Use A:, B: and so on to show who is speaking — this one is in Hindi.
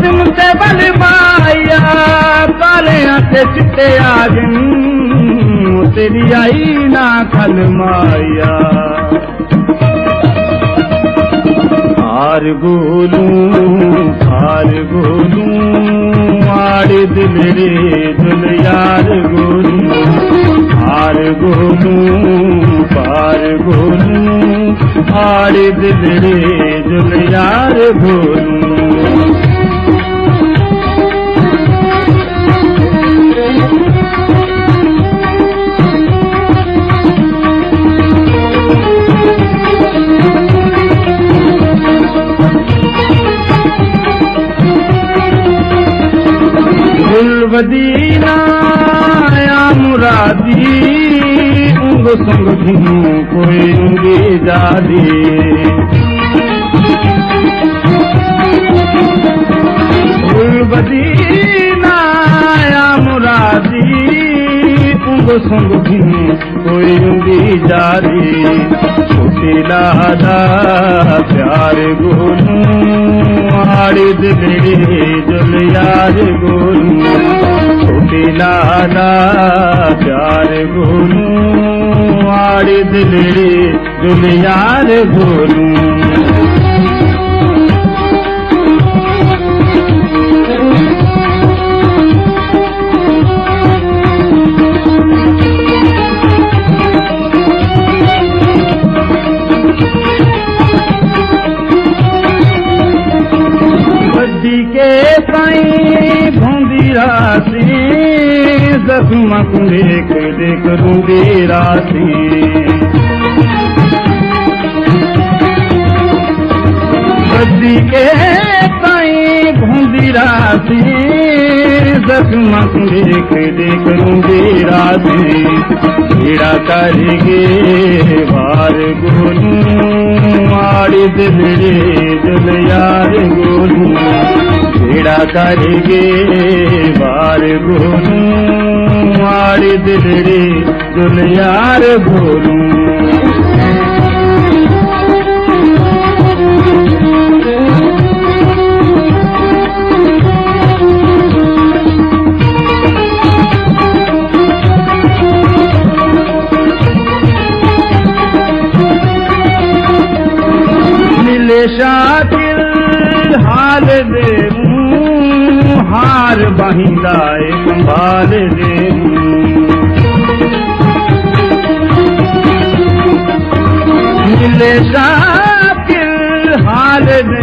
A: सिमते बल माया काले ते चिट्टे आगन तेरी आई ना खल माया हार गोलू आड़े दिल रे दुल यार गोलू हार गोलू पार गोलू आड़े दिल रे दुल यार गोलू गुलबदीना या मुरादी उंग संग घूमू कोई उंगी जादी गुलबदीना या मुरादी उंग संग घूमू कोई उंगी जादी छोटी लादा प्यार गोलू आड़े दिल रे दुल यार गोलू छोटी लाला प्यार गोलू आड़े दिल रे दुल यार गोलू के साईं भूंदी रासी जख्म देख देख रूंदी रासी बद्दी के साईं भूंदी रासी जख्म देख देख रूंदी रासी पीड़ा करगे वार गोलू आड़े दिल रे दुल यार गोलू पीड़ा करगे वार गोलू आड़े दिल रे दुल यार गोलू शाकिर हाल दे हार बहिंदाए संभाल दे मिले शाकिर हाल दे